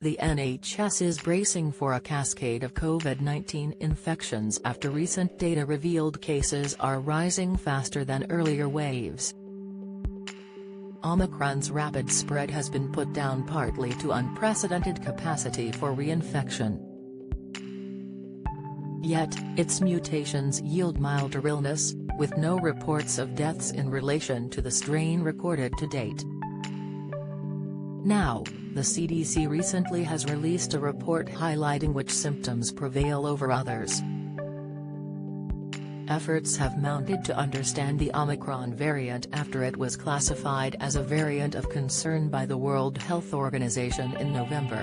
The NHS is bracing for a cascade of COVID-19 infections after recent data revealed cases are rising faster than earlier waves. Omicron's rapid spread has been put down partly to unprecedented capacity for reinfection. Yet, its mutations yield milder illness, with no reports of deaths in relation to the strain recorded to date. Now, the CDC recently has released a report highlighting which symptoms prevail over others. Efforts have mounted to understand the Omicron variant after it was classified as a variant of concern by the World Health Organization in November.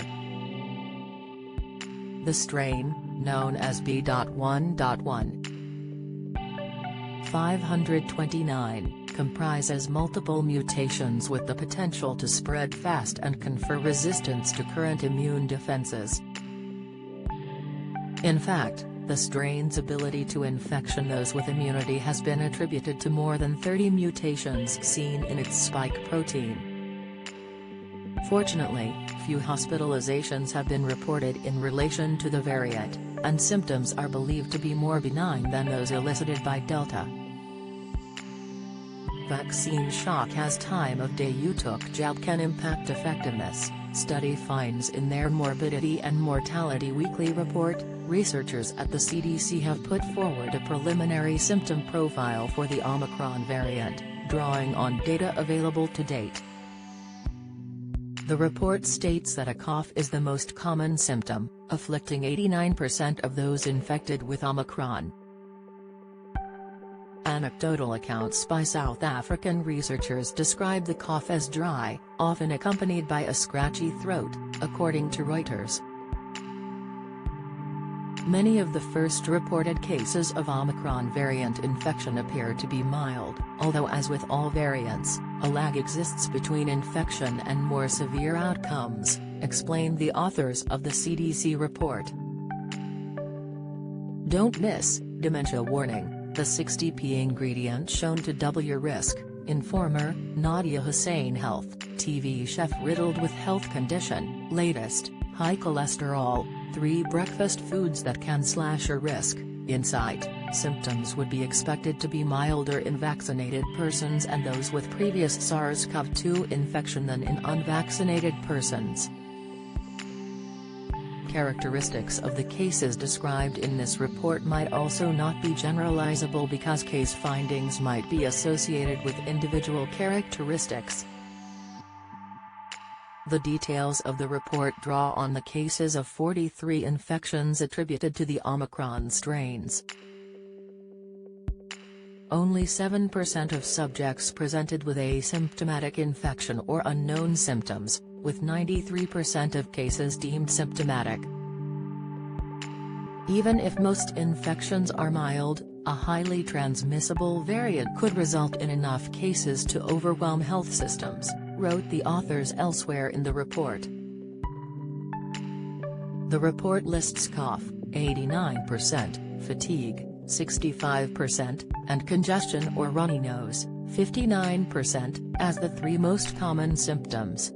The strain, known as B.1.1.529, comprises multiple mutations with the potential to spread fast and confer resistance to current immune defenses. In fact, the strain's ability to infection those with immunity has been attributed to more than 30 mutations seen in its spike protein. Fortunately, few hospitalizations have been reported in relation to the variant, and symptoms are believed to be more benign than those elicited by Delta. Vaccine shock as time of day you took jab can impact effectiveness, study finds in their Morbidity and Mortality Weekly report. Researchers at the CDC have put forward a preliminary symptom profile for the Omicron variant, drawing on data available to date. The report states that a cough is the most common symptom, afflicting 89% of those infected with Omicron. Anecdotal accounts by South African researchers describe the cough as dry, often accompanied by a scratchy throat, according to Reuters. Many of the first reported cases of Omicron variant infection appear to be mild, although as with all variants, a lag exists between infection and more severe outcomes, explained the authors of the CDC report. Don't miss, dementia warning, the 60p ingredient shown to double your risk, informer, Nadia Hussain health, TV chef riddled with health condition, latest, high cholesterol, 3 breakfast foods that can slash your risk, insight, symptoms would be expected to be milder in vaccinated persons and those with previous SARS-CoV-2 infection than in unvaccinated persons. Characteristics of the cases described in this report might also not be generalizable because case findings might be associated with individual characteristics. The details of the report draw on the cases of 43 infections attributed to the Omicron strains. Only 7% of subjects presented with asymptomatic infection or unknown symptoms, with 93% of cases deemed symptomatic. Even if most infections are mild, a highly transmissible variant could result in enough cases to overwhelm health systems, wrote the authors elsewhere in the report. The report lists cough, 89%, fatigue, 65%, and congestion or runny nose, 59%, as the 3 most common symptoms.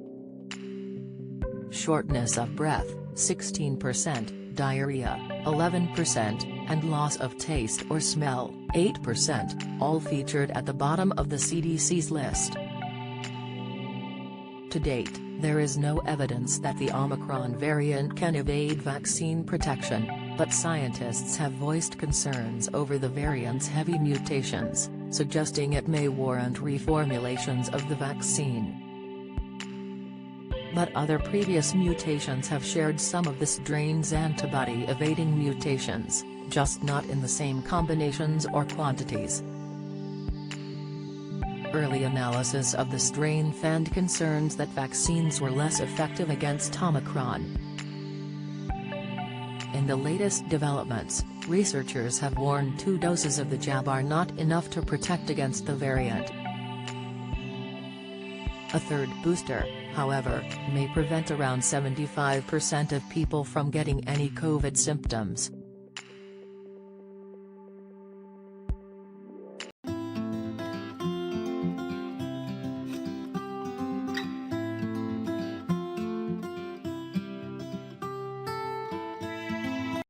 Shortness of breath, 16%, diarrhea, 11%, and loss of taste or smell, 8%, all featured at the bottom of the CDC's list. To date, there is no evidence that the Omicron variant can evade vaccine protection, but scientists have voiced concerns over the variant's heavy mutations, suggesting it may warrant reformulations of the vaccine. But other previous mutations have shared some of the strain's antibody-evading mutations, just not in the same combinations or quantities. Early analysis of the strain found concerns that vaccines were less effective against Omicron. In the latest developments, researchers have warned 2 doses of the jab are not enough to protect against the variant. A third booster, however, may prevent around 75% of people from getting any COVID symptoms.